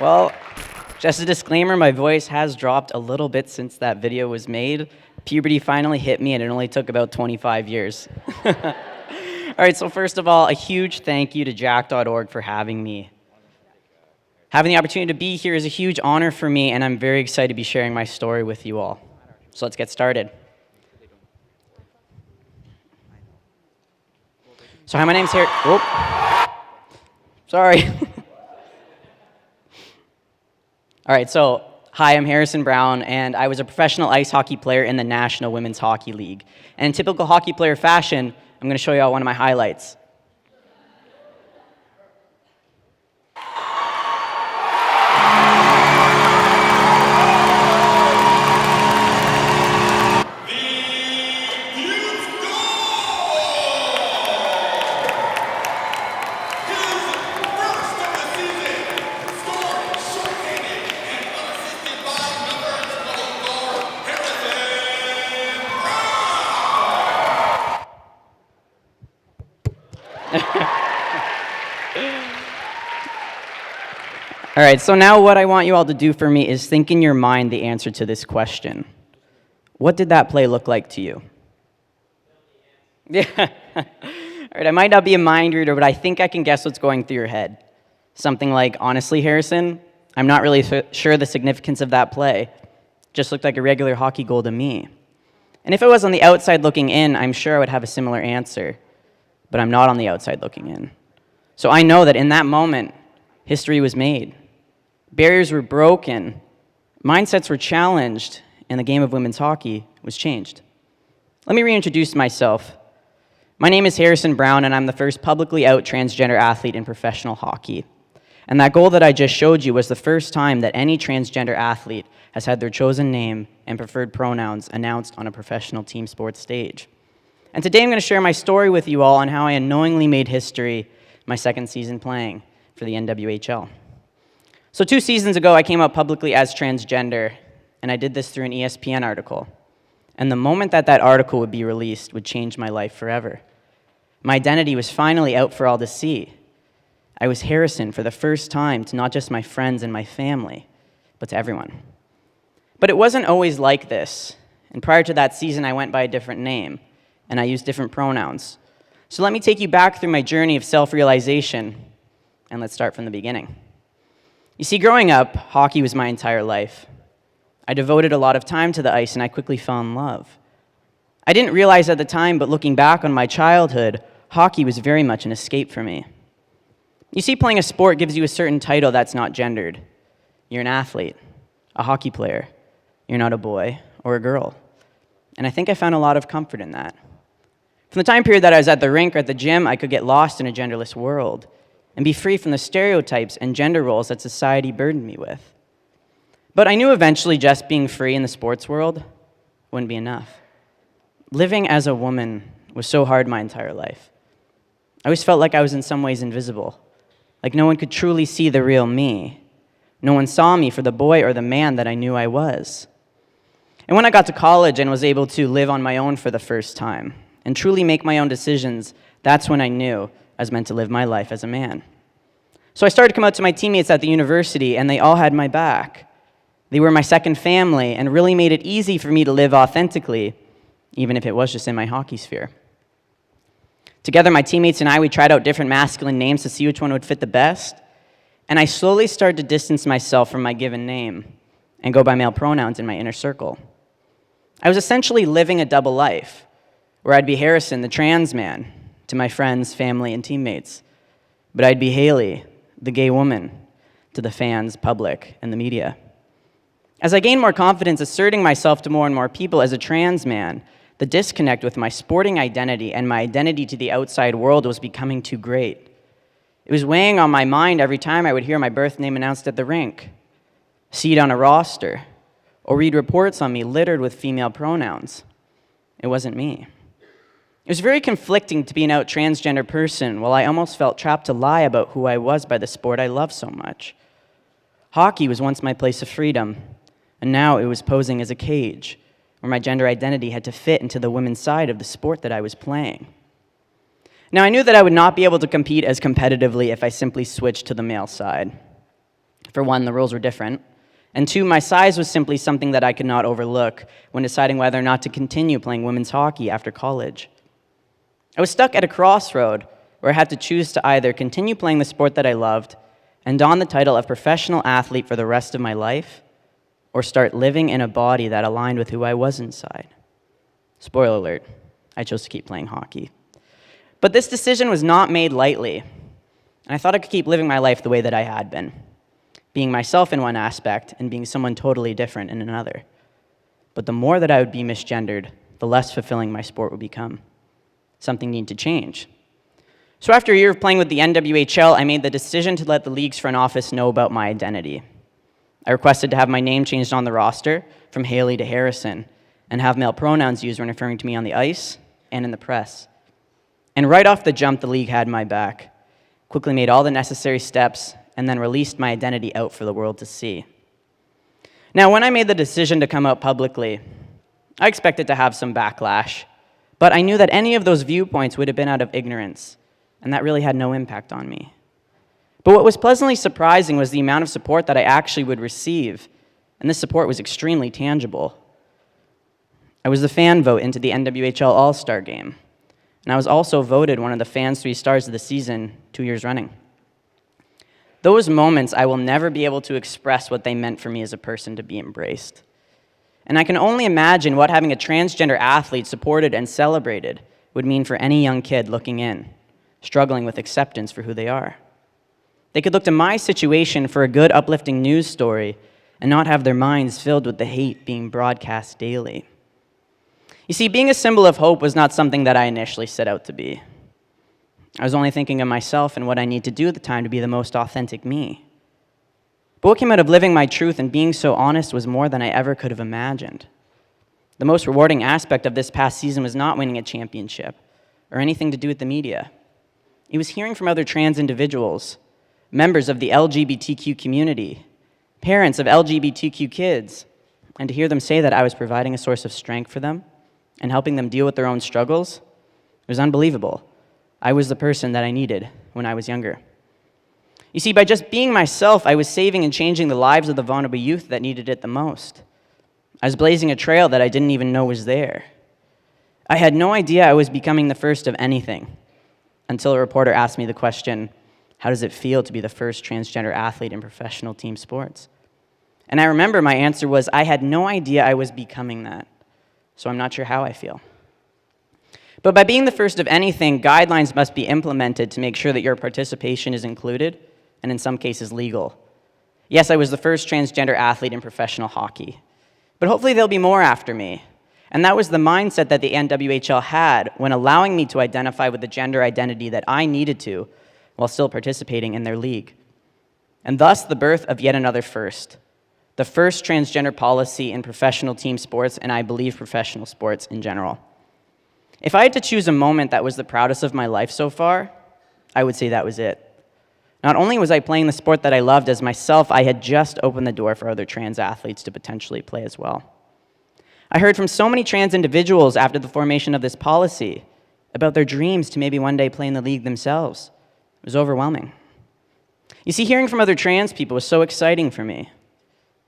Well, just a disclaimer, my voice has dropped a little bit since that video was made. Puberty finally hit me, and it only took about 25 years. All right, so first of all, a huge thank you to Jack.org for having me. Having the opportunity to be here is a huge honor for me, and I'm very excited to be sharing my story with you all. So let's get started. So hi, my name's Harry. Oh, sorry. All right, so hi, I'm Harrison Browne, and I was a professional ice hockey player in the National Women's Hockey League. And in typical hockey player fashion, I'm going to show you all one of my highlights. All right, so now what I want you all to do for me is think in your mind the answer to this question. What did that play look like to you? Yeah. All right, I might not be a mind reader, but I think I can guess what's going through your head. Something like, honestly, Harrison, I'm not really sure the significance of that play. Just looked like a regular hockey goal to me. And if I was on the outside looking in, I'm sure I would have a similar answer. But I'm not on the outside looking in. So I know that in that moment, history was made. Barriers were broken, mindsets were challenged, and the game of women's hockey was changed. Let me reintroduce myself. My name is Harrison Browne, and I'm the first publicly out transgender athlete in professional hockey. And that goal that I just showed you was the first time that any transgender athlete has had their chosen name and preferred pronouns announced on a professional team sports stage. And today I'm going to share my story with you all on how I unknowingly made history my second season playing for the NWHL. So 2 seasons ago, I came out publicly as transgender, and I did this through an ESPN article. And the moment that that article would be released would change my life forever. My identity was finally out for all to see. I was Harrison for the first time to not just my friends and my family, but to everyone. But it wasn't always like this. And prior to that season, I went by a different name, and I used different pronouns. So let me take you back through my journey of self-realization, and let's start from the beginning. You see, growing up, hockey was my entire life. I devoted a lot of time to the ice, and I quickly fell in love. I didn't realize at the time, but looking back on my childhood, hockey was very much an escape for me. You see, playing a sport gives you a certain title that's not gendered. You're an athlete, a hockey player. You're not a boy or a girl. And I think I found a lot of comfort in that. From the time period that I was at the rink or at the gym, I could get lost in a genderless world and be free from the stereotypes and gender roles that society burdened me with. But I knew eventually just being free in the sports world wouldn't be enough. Living as a woman was so hard my entire life. I always felt like I was in some ways invisible, like no one could truly see the real me. No one saw me for the boy or the man that I knew I was. And when I got to college and was able to live on my own for the first time and truly make my own decisions, that's when I knew I was meant to live my life as a man. So I started to come out to my teammates at the university, and they all had my back. They were my second family and really made it easy for me to live authentically, even if it was just in my hockey sphere. Together, my teammates and I, we tried out different masculine names to see which one would fit the best, and I slowly started to distance myself from my given name and go by male pronouns in my inner circle. I was essentially living a double life, where I'd be Harrison, the trans man, to my friends, family, and teammates. But I'd be Haley, the gay woman, to the fans, public, and the media. As I gained more confidence asserting myself to more and more people as a trans man, the disconnect with my sporting identity and my identity to the outside world was becoming too great. It was weighing on my mind every time I would hear my birth name announced at the rink, see it on a roster, or read reports on me littered with female pronouns. It wasn't me. It was very conflicting to be an out transgender person while I almost felt trapped to lie about who I was by the sport I love so much. Hockey was once my place of freedom, and now it was posing as a cage where my gender identity had to fit into the women's side of the sport that I was playing. Now, I knew that I would not be able to compete as competitively if I simply switched to the male side. For one, the rules were different. And two, my size was simply something that I could not overlook when deciding whether or not to continue playing women's hockey after college. I was stuck at a crossroad where I had to choose to either continue playing the sport that I loved and don the title of professional athlete for the rest of my life, or start living in a body that aligned with who I was inside. Spoiler alert, I chose to keep playing hockey. But this decision was not made lightly, and I thought I could keep living my life the way that I had been, being myself in one aspect and being someone totally different in another. But the more that I would be misgendered, the less fulfilling my sport would become. Something needed to change. So after a year of playing with the NWHL, I made the decision to let the league's front office know about my identity. I requested to have my name changed on the roster from Haley to Harrison, and have male pronouns used when referring to me on the ice and in the press. And right off the jump, the league had my back, quickly made all the necessary steps, and then released my identity out for the world to see. Now, when I made the decision to come out publicly, I expected to have some backlash, but I knew that any of those viewpoints would have been out of ignorance, and that really had no impact on me. But what was pleasantly surprising was the amount of support that I actually would receive, and this support was extremely tangible. I was the fan vote into the NWHL All-Star Game, and I was also voted one of the fans' 3 stars of the season 2 years running. Those moments, I will never be able to express what they meant for me as a person to be embraced. And I can only imagine what having a transgender athlete supported and celebrated would mean for any young kid looking in, struggling with acceptance for who they are. They could look to my situation for a good, uplifting news story and not have their minds filled with the hate being broadcast daily. You see, being a symbol of hope was not something that I initially set out to be. I was only thinking of myself and what I need to do at the time to be the most authentic me. But what came out of living my truth and being so honest was more than I ever could have imagined. The most rewarding aspect of this past season was not winning a championship or anything to do with the media. It was hearing from other trans individuals, members of the LGBTQ community, parents of LGBTQ kids, and to hear them say that I was providing a source of strength for them and helping them deal with their own struggles. It was unbelievable. I was the person that I needed when I was younger. You see, by just being myself, I was saving and changing the lives of the vulnerable youth that needed it the most. I was blazing a trail that I didn't even know was there. I had no idea I was becoming the first of anything until a reporter asked me the question, how does it feel to be the first transgender athlete in professional team sports? And I remember my answer was, I had no idea I was becoming that, so I'm not sure how I feel. But by being the first of anything, guidelines must be implemented to make sure that your participation is included, and in some cases legal. Yes, I was the first transgender athlete in professional hockey, but hopefully there'll be more after me. And that was the mindset that the NWHL had when allowing me to identify with the gender identity that I needed to while still participating in their league. And thus the birth of yet another first, the first transgender policy in professional team sports, and I believe professional sports in general. If I had to choose a moment that was the proudest of my life so far, I would say that was it. Not only was I playing the sport that I loved as myself, I had just opened the door for other trans athletes to potentially play as well. I heard from so many trans individuals after the formation of this policy about their dreams to maybe one day play in the league themselves. It was overwhelming. You see, hearing from other trans people was so exciting for me.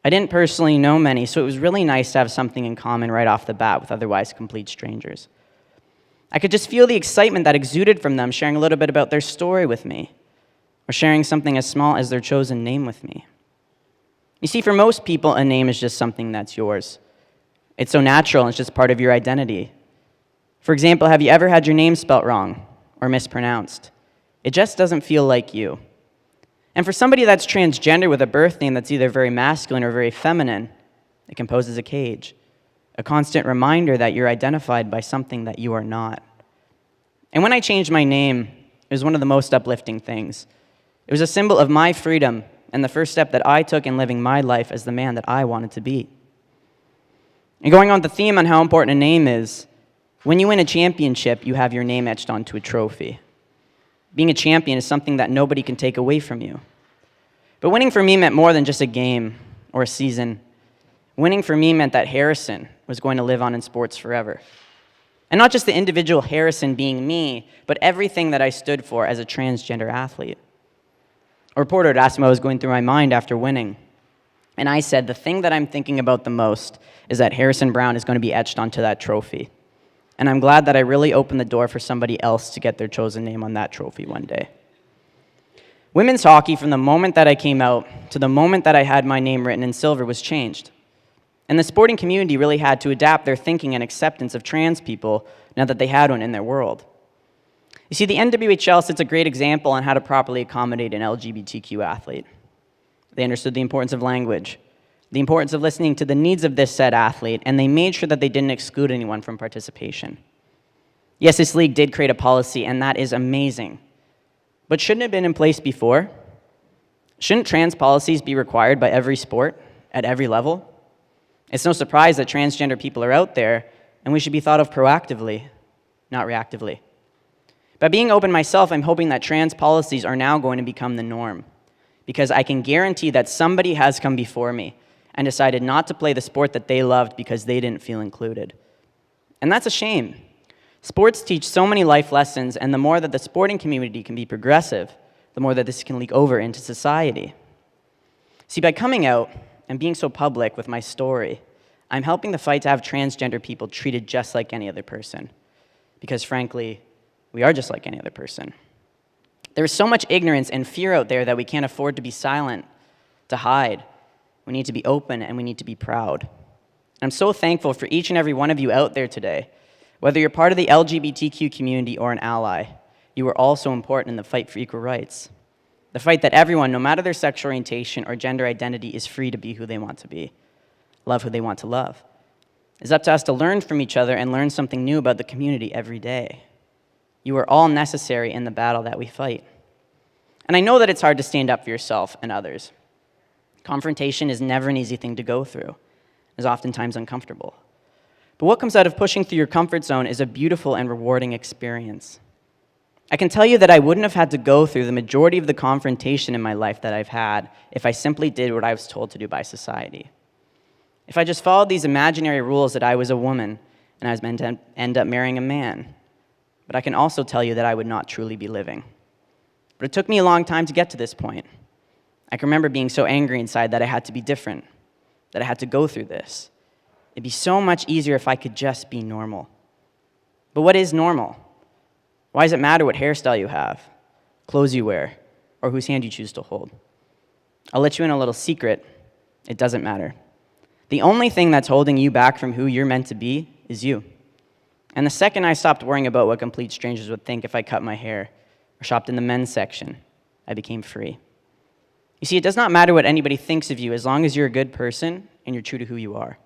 I didn't personally know many, so it was really nice to have something in common right off the bat with otherwise complete strangers. I could just feel the excitement that exuded from them sharing a little bit about their story with me, or sharing something as small as their chosen name with me. You see, for most people, a name is just something that's yours. It's so natural, and it's just part of your identity. For example, have you ever had your name spelt wrong or mispronounced? It just doesn't feel like you. And for somebody that's transgender with a birth name that's either very masculine or very feminine, it can pose as a cage, a constant reminder that you're identified by something that you are not. And when I changed my name, it was one of the most uplifting things. It was a symbol of my freedom and the first step that I took in living my life as the man that I wanted to be. And going on the theme on how important a name is, when you win a championship, you have your name etched onto a trophy. Being a champion is something that nobody can take away from you. But winning for me meant more than just a game or a season. Winning for me meant that Harrison was going to live on in sports forever. And not just the individual Harrison being me, but everything that I stood for as a transgender athlete. A reporter had asked me what was going through my mind after winning. And I said, the thing that I'm thinking about the most is that Harrison Browne is going to be etched onto that trophy. And I'm glad that I really opened the door for somebody else to get their chosen name on that trophy one day. Women's hockey, from the moment that I came out to the moment that I had my name written in silver, was changed. And the sporting community really had to adapt their thinking and acceptance of trans people now that they had one in their world. You see, the NWHL sets a great example on how to properly accommodate an LGBTQ athlete. They understood the importance of language, the importance of listening to the needs of this said athlete, and they made sure that they didn't exclude anyone from participation. Yes, this league did create a policy, and that is amazing. But shouldn't it have been in place before? Shouldn't trans policies be required by every sport, at every level? It's no surprise that transgender people are out there, and we should be thought of proactively, not reactively. By being open myself, I'm hoping that trans policies are now going to become the norm, because I can guarantee that somebody has come before me and decided not to play the sport that they loved because they didn't feel included. And that's a shame. Sports teach so many life lessons, and the more that the sporting community can be progressive, the more that this can leak over into society. See, by coming out and being so public with my story, I'm helping the fight to have transgender people treated just like any other person. Because frankly, we are just like any other person. There is so much ignorance and fear out there that we can't afford to be silent, to hide. We need to be open, and we need to be proud. I'm so thankful for each and every one of you out there today. Whether you're part of the LGBTQ community or an ally, you are also important in the fight for equal rights. The fight that everyone, no matter their sexual orientation or gender identity, is free to be who they want to be, love who they want to love. It's up to us to learn from each other and learn something new about the community every day. You are all necessary in the battle that we fight. And I know that it's hard to stand up for yourself and others. Confrontation is never an easy thing to go through. It's oftentimes uncomfortable. But what comes out of pushing through your comfort zone is a beautiful and rewarding experience. I can tell you that I wouldn't have had to go through the majority of the confrontation in my life that I've had if I simply did what I was told to do by society. If I just followed these imaginary rules that I was a woman and I was meant to end up marrying a man. But I can also tell you that I would not truly be living. But it took me a long time to get to this point. I can remember being so angry inside that I had to be different, that I had to go through this. It'd be so much easier if I could just be normal. But what is normal? Why does it matter what hairstyle you have, clothes you wear, or whose hand you choose to hold? I'll let you in a little secret. It doesn't matter. The only thing that's holding you back from who you're meant to be is you. And the second I stopped worrying about what complete strangers would think if I cut my hair or shopped in the men's section, I became free. You see, it does not matter what anybody thinks of you as long as you're a good person and you're true to who you are.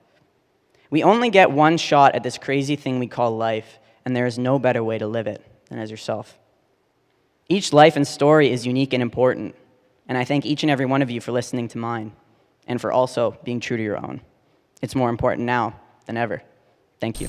We only get one shot at this crazy thing we call life, and there is no better way to live it than as yourself. Each life and story is unique and important, and I thank each and every one of you for listening to mine and for also being true to your own. It's more important now than ever. Thank you.